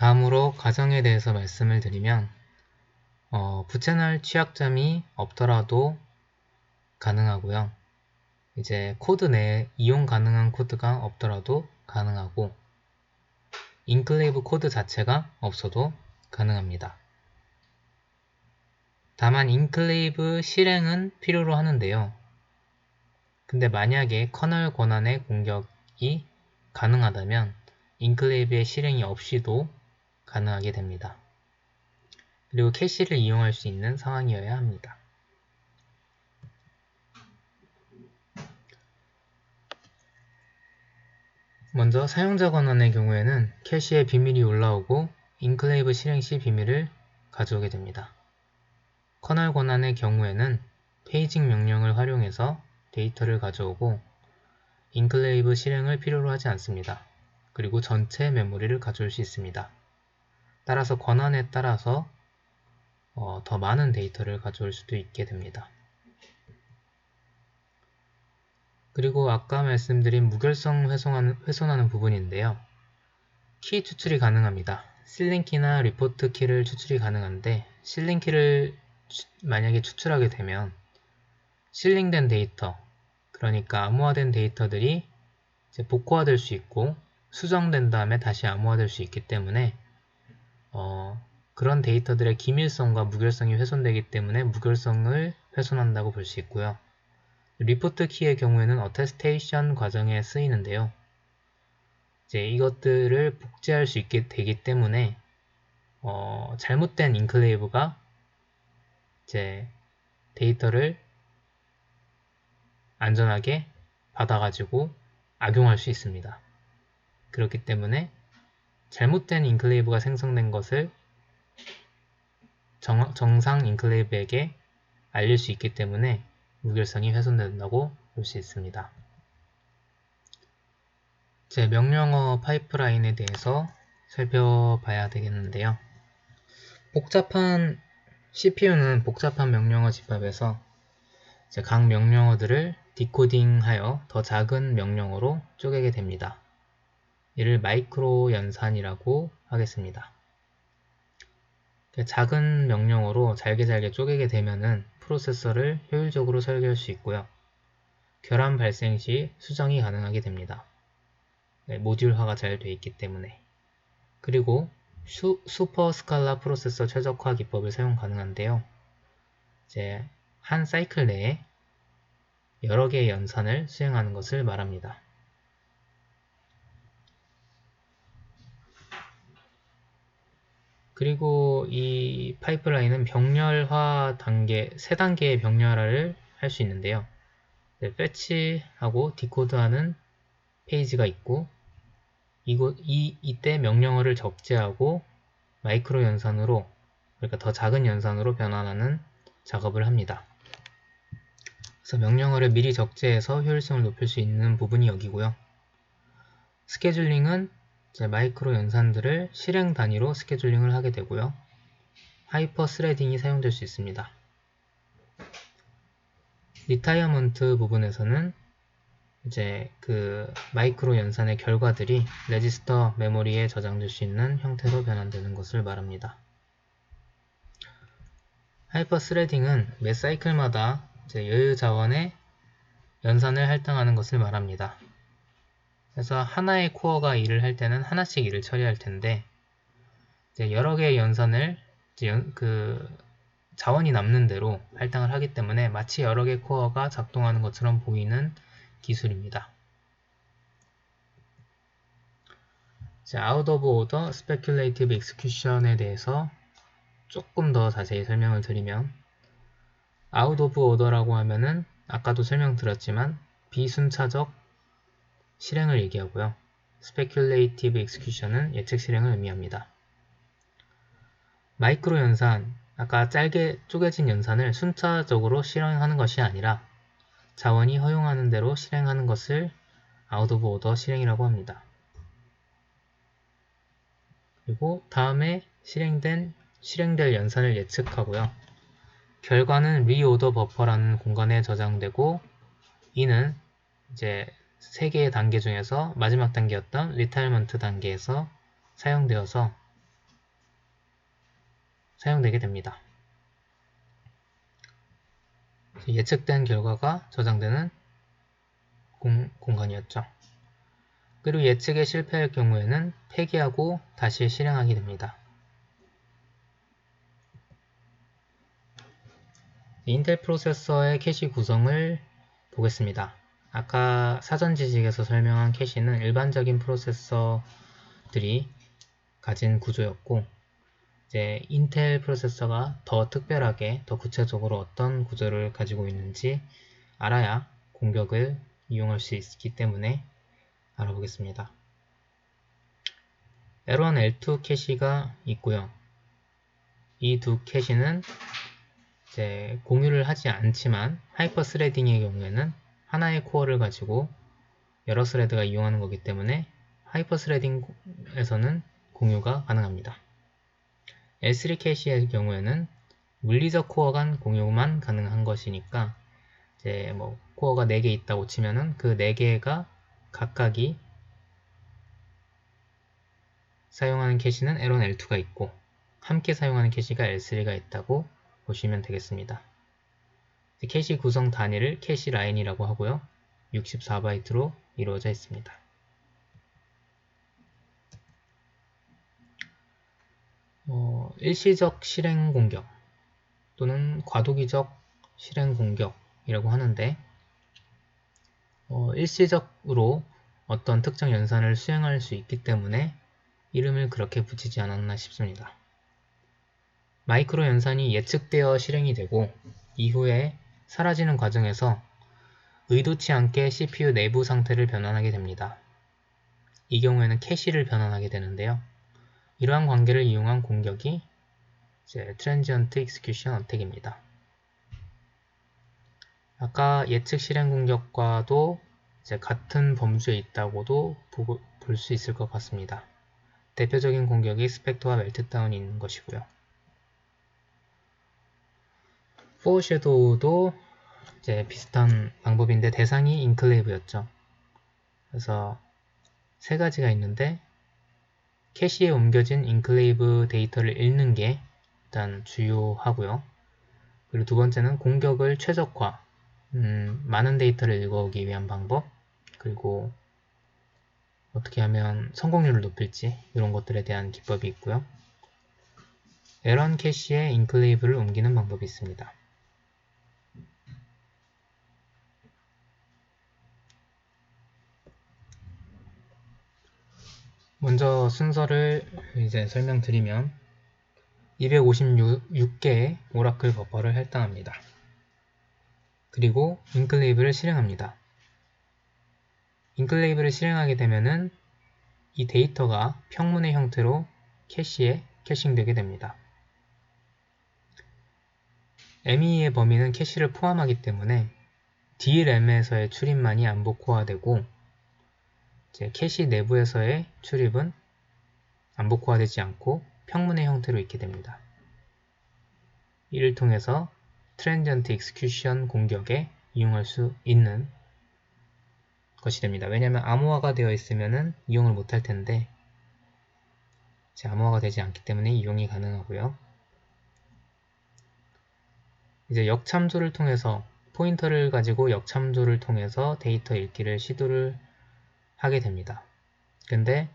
다음으로 가정에 대해서 말씀을 드리면 부채널 취약점이 없더라도 가능하고요. 이제 코드 내에 이용 가능한 코드가 없더라도 가능하고 인클레이브 코드 자체가 없어도 가능합니다. 다만 인클레이브 실행은 필요로 하는데요. 근데 만약에 커널 권한의 공격이 가능하다면 인클레이브의 실행이 없이도 가능하게 됩니다. 그리고 캐시를 이용할 수 있는 상황이어야 합니다. 먼저 사용자 권한의 경우에는 캐시에 비밀이 올라오고 인클레이브 실행 시 비밀을 가져오게 됩니다. 커널 권한의 경우에는 페이징 명령을 활용해서 데이터를 가져오고 인클레이브 실행을 필요로 하지 않습니다. 그리고 전체 메모리를 가져올 수 있습니다. 따라서 권한에 따라서 더 많은 데이터를 가져올 수도 있게 됩니다. 그리고 아까 말씀드린 무결성 훼손하는 부분인데요. 키 추출이 가능합니다. 실링키나 리포트 키를 추출이 가능한데 실링키를 만약에 추출하게 되면 실링된 데이터, 그러니까 암호화된 데이터들이 이제 복호화될 수 있고 수정된 다음에 다시 암호화될 수 있기 때문에 그런 데이터들의 기밀성과 무결성이 훼손되기 때문에 무결성을 훼손한다고 볼 수 있고요. 리포트 키의 경우에는 어테스테이션 과정에 쓰이는데요. 이제 이것들을 복제할 수 있게 되기 때문에 잘못된 인클레이브가 이제 데이터를 안전하게 받아가지고 악용할 수 있습니다. 그렇기 때문에 잘못된 인클레이브가 생성된 것을 정상 인클레이브에게 알릴 수 있기 때문에 무결성이 훼손된다고 볼 수 있습니다. 이제 명령어 파이프라인에 대해서 살펴봐야 되겠는데요. CPU는 복잡한 명령어 집합에서 이제 각 명령어들을 디코딩하여 더 작은 명령어로 쪼개게 됩니다. 이를 마이크로 연산이라고 하겠습니다. 작은 명령어로 잘게 쪼개게 되면은 프로세서를 효율적으로 설계할 수 있고요. 결함 발생 시 수정이 가능하게 됩니다. 모듈화가 잘 되어 있기 때문에. 그리고 슈퍼 스칼라 프로세서 최적화 기법을 사용 가능한데요. 이제 한 사이클 내에 여러 개의 연산을 수행하는 것을 말합니다. 그리고 이 파이프라인은 병렬화 단계, 3단계의 병렬화를 할 수 있는데요. 패치하고 디코드하는 페이지가 있고 이때 명령어를 적재하고 마이크로 연산으로, 그러니까 더 작은 연산으로 변환하는 작업을 합니다. 그래서 명령어를 미리 적재해서 효율성을 높일 수 있는 부분이 여기고요. 스케줄링은 이제 마이크로 연산들을 실행 단위로 스케줄링을 하게 되고요. 하이퍼 스레딩이 사용될 수 있습니다. 리타이어먼트 부분에서는 이제 그 마이크로 연산의 결과들이 레지스터 메모리에 저장될 수 있는 형태로 변환되는 것을 말합니다. 하이퍼 스레딩은 매 사이클마다 이제 여유 자원의 연산을 할당하는 것을 말합니다. 그래서 하나의 코어가 일을 할 때는 하나씩 일을 처리할 텐데 이제 여러 개의 연산을 자원이 남는 대로 할당을 하기 때문에 마치 여러 개의 코어가 작동하는 것처럼 보이는 기술입니다. Out of order speculative execution에 대해서 조금 더 자세히 설명을 드리면 out of order라고 하면은 아까도 설명드렸지만 비순차적 실행을 얘기하고요. speculative execution은 예측 실행을 의미합니다. 마이크로 연산, 아까 짧게 쪼개진 연산을 순차적으로 실행하는 것이 아니라 자원이 허용하는 대로 실행하는 것을 out of order 실행이라고 합니다. 그리고 다음에 실행될 연산을 예측하고요. 결과는 reorder 버퍼라는 공간에 저장되고 이는 이제 3개의 단계 중에서 마지막 단계였던 리타이어먼트 단계에서 사용되어서 사용되게 됩니다. 예측된 결과가 저장되는 공간이었죠. 그리고 예측에 실패할 경우에는 폐기하고 다시 실행하게 됩니다. 인텔 프로세서의 캐시 구성을 보겠습니다. 아까 사전 지식에서 설명한 캐시는 일반적인 프로세서들이 가진 구조였고, 이제 인텔 프로세서가 더 특별하게, 더 구체적으로 어떤 구조를 가지고 있는지 알아야 공격을 이용할 수 있기 때문에 알아보겠습니다. L1, L2 캐시가 있고요. 이 두 캐시는 이제 공유를 하지 않지만 하이퍼 스레딩의 경우에는 하나의 코어를 가지고 여러 스레드가 이용하는 거기 때문에 하이퍼 스레딩에서는 공유가 가능합니다. L3 캐시의 경우에는 물리적 코어 간 공유만 가능한 것이니까 이제 뭐 코어가 4개 있다고 치면은 그 4개가 각각이 사용하는 캐시는 L1, L2가 있고 함께 사용하는 캐시가 L3가 있다고 보시면 되겠습니다. 캐시 구성 단위를 캐시 라인이라고 하고요. 64바이트로 이루어져 있습니다. 일시적 실행 공격 또는 과도기적 실행 공격이라고 하는데 일시적으로 어떤 특정 연산을 수행할 수 있기 때문에 이름을 그렇게 붙이지 않았나 싶습니다. 마이크로 연산이 예측되어 실행이 되고 이후에 사라지는 과정에서 의도치 않게 CPU 내부 상태를 변환하게 됩니다. 이 경우에는 캐시를 변환하게 되는데요. 이러한 관계를 이용한 공격이 이제 Transient Execution Attack입니다. 아까 예측 실행 공격과도 이제 같은 범주에 있다고도 볼 수 있을 것 같습니다. 대표적인 공격이 스펙터와 멜트다운이 있는 것이고요. 포어섀도우도 이제 비슷한 방법인데 대상이 인클레이브였죠. 그래서 세 가지가 있는데 캐시에 옮겨진 인클레이브 데이터를 읽는 게 일단 주요하고요. 그리고 두 번째는 공격을 최적화, 많은 데이터를 읽어오기 위한 방법, 그리고 어떻게 하면 성공률을 높일지 이런 것들에 대한 기법이 있고요. L1 캐시에 인클레이브를 옮기는 방법이 있습니다. 먼저 순서를 이제 설명드리면 256개의 오라클 버퍼를 할당합니다. 그리고 인클레이브를 실행합니다. 인클레이브를 실행하게 되면은 이 데이터가 평문의 형태로 캐시에 캐싱되게 됩니다. ME의 범위는 캐시를 포함하기 때문에 DRAM에서의 출입만이 안복호화되고 이제 캐시 내부에서의 출입은 안복호화되지 않고 평문의 형태로 있게 됩니다. 이를 통해서 Transient Execution 공격에 이용할 수 있는 것이 됩니다. 왜냐하면 암호화가 되어 있으면 이용을 못할 텐데 이제 암호화가 되지 않기 때문에 이용이 가능하고요. 이제 역참조를 통해서 포인터를 가지고 역참조를 통해서 데이터 읽기를 시도를 하게 됩니다. 근데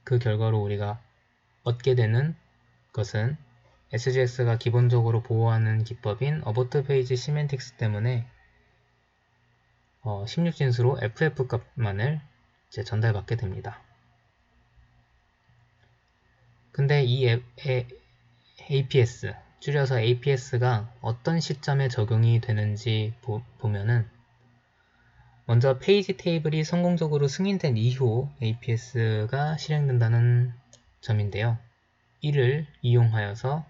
그 결과로 우리가 얻게 되는 것은 SGX가 기본적으로 보호하는 기법인 어보트 페이지 시멘틱스 때문에 16진수로 FF 값만을 이제 전달받게 됩니다. 근데 이 APS, 줄여서 APS가 어떤 시점에 적용이 되는지 보면은 먼저 페이지 테이블이 성공적으로 승인된 이후 APS가 실행된다는 점인데요. 이를 이용하여서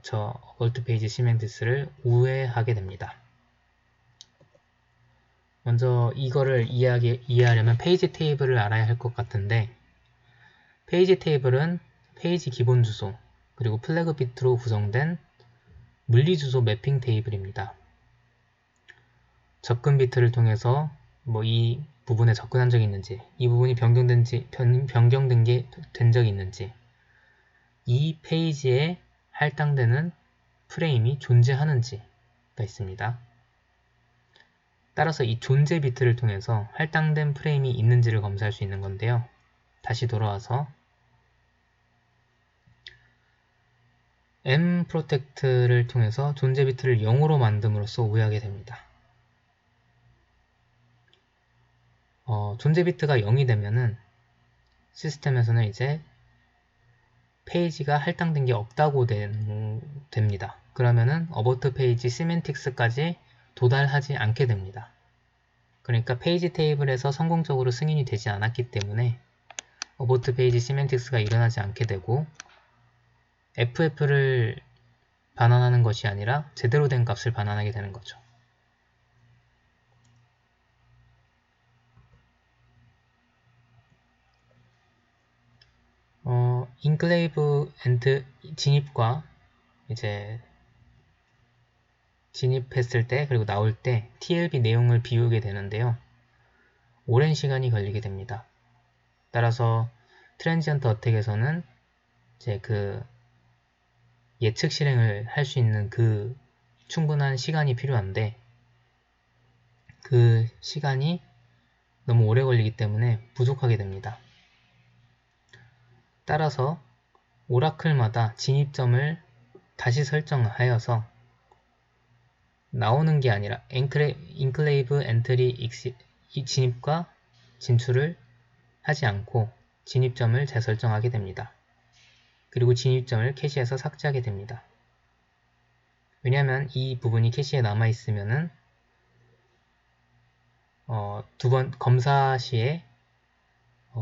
저 어볼트 페이지 시멘틱스를 우회하게 됩니다. 먼저 이거를 이해하려면 페이지 테이블을 알아야 할 것 같은데 페이지 테이블은 페이지 기본 주소 그리고 플래그 비트로 구성된 물리주소 매핑 테이블입니다. 접근 비트를 통해서 이 부분에 접근한 적이 있는지 이 부분이 변경된 적이 있는지 이 페이지에 할당되는 프레임이 존재하는지가 있습니다. 따라서 이 존재 비트를 통해서 할당된 프레임이 있는지를 검사할 수 있는 건데요. 다시 돌아와서 mProtect를 통해서 존재 비트를 0으로 만듦으로써 오해하게 됩니다. 존재 비트가 0이 되면은 시스템에서는 이제 페이지가 할당된 게 없다고 됩니다. 그러면은 어버트 페이지 시멘틱스까지 도달하지 않게 됩니다. 그러니까 페이지 테이블에서 성공적으로 승인이 되지 않았기 때문에 어버트 페이지 시멘틱스가 일어나지 않게 되고 FF를 반환하는 것이 아니라 제대로 된 값을 반환하게 되는 거죠. 인클레이브 엔드 진입과 이제 진입했을 때 그리고 나올 때 TLB 내용을 비우게 되는데요. 오랜 시간이 걸리게 됩니다. 따라서 트랜지언트 어택에서는 이제 그 예측 실행을 할 수 있는 그 충분한 시간이 필요한데 그 시간이 너무 오래 걸리기 때문에 부족하게 됩니다. 따라서 오라클마다 진입점을 다시 설정하여서 나오는 게 아니라 인클레이브 엔트리 진입과 진출을 하지 않고 진입점을 재설정하게 됩니다. 그리고 진입점을 캐시에서 삭제하게 됩니다. 왜냐하면 이 부분이 캐시에 남아있으면은 두 번 검사 시에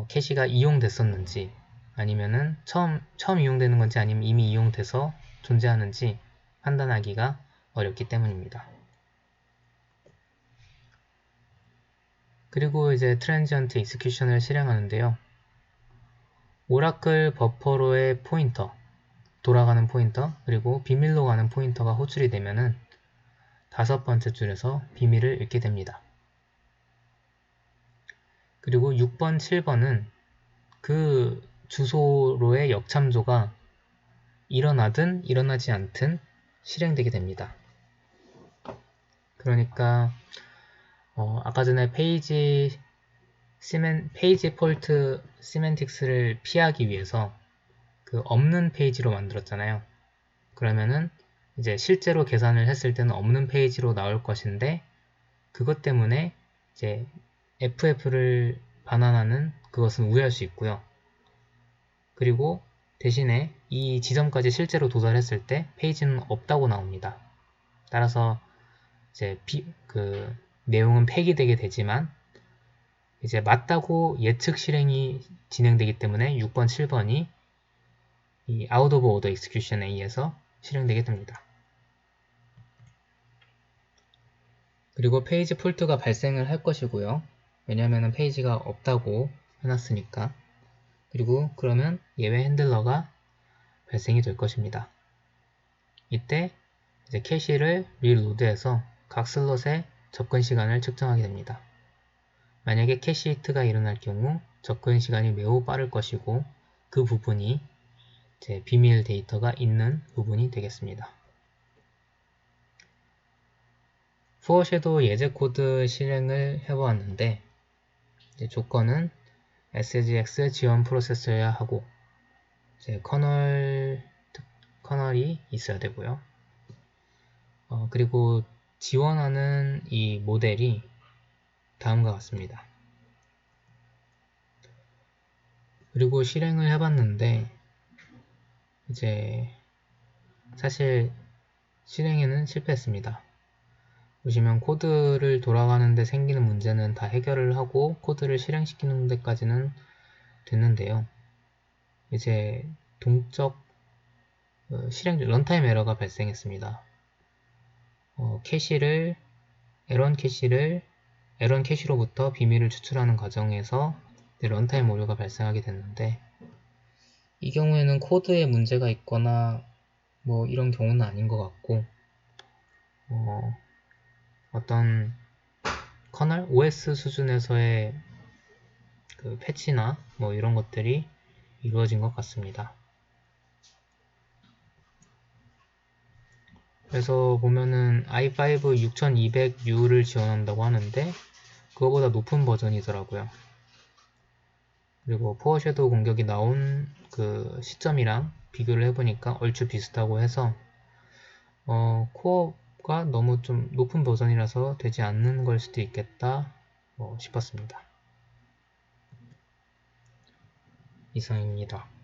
캐시가 이용됐었는지 아니면은 처음 이용되는 건지 아니면 이미 이용돼서 존재하는지 판단하기가 어렵기 때문입니다. 그리고 이제 트랜지언트 익스큐션을 실행하는데요. 오라클 버퍼로의 포인터, 돌아가는 포인터, 그리고 비밀로 가는 포인터가 호출이 되면은 다섯 번째 줄에서 비밀을 읽게 됩니다. 그리고 6번, 7번은 그 주소로의 역참조가 일어나든 일어나지 않든 실행되게 됩니다. 그러니까 아까 전에 페이지 폴트 시멘틱스를 피하기 위해서 그 없는 페이지로 만들었잖아요. 그러면은 이제 실제로 계산을 했을 때는 없는 페이지로 나올 것인데 그것 때문에 이제 FF를 반환하는 그것은 우회할 수 있고요. 그리고 대신에 이 지점까지 실제로 도달했을 때 페이지는 없다고 나옵니다. 따라서 이제 그 내용은 폐기되게 되지만 이제 맞다고 예측 실행이 진행되기 때문에 6번, 7번이 이 out of order execution에 의해서 실행되게 됩니다. 그리고 페이지 폴트가 발생을 할 것이고요. 왜냐하면 페이지가 없다고 해놨으니까. 그리고 그러면 예외 핸들러가 발생이 될 것입니다. 이때 이제 캐시를 리로드해서 각 슬롯의 접근 시간을 측정하게 됩니다. 만약에 캐시 히트가 일어날 경우 접근 시간이 매우 빠를 것이고 그 부분이 이제 비밀 데이터가 있는 부분이 되겠습니다. 푸어섀도우 예제 코드 실행을 해보았는데 이제 조건은 SGX 지원 프로세서여야 하고 이제 커널이 있어야 되고요. 그리고 지원하는 이 모델이 다음과 같습니다. 그리고 실행을 해봤는데 이제 사실 실행에는 실패했습니다. 보시면 코드를 돌아가는데 생기는 문제는 다 해결을 하고 코드를 실행시키는 데까지는 됐는데요. 이제 동적 실행 런타임 에러가 발생했습니다. 에런 캐시로부터 비밀을 추출하는 과정에서 런타임 오류가 발생하게 됐는데 이 경우에는 코드에 문제가 있거나 뭐 이런 경우는 아닌 것 같고 어떤 커널 OS 수준에서의 그 패치나 뭐 이런 것들이 이루어진 것 같습니다. 그래서 보면은 i5 6200U를 지원한다고 하는데 그거보다 높은 버전이더라고요. 그리고 포어 섀도우 공격이 나온 그 시점이랑 비교를 해보니까 얼추 비슷하고 해서 코어가 너무 좀 높은 버전이라서 되지 않는 걸 수도 있겠다 싶었습니다. 이상입니다.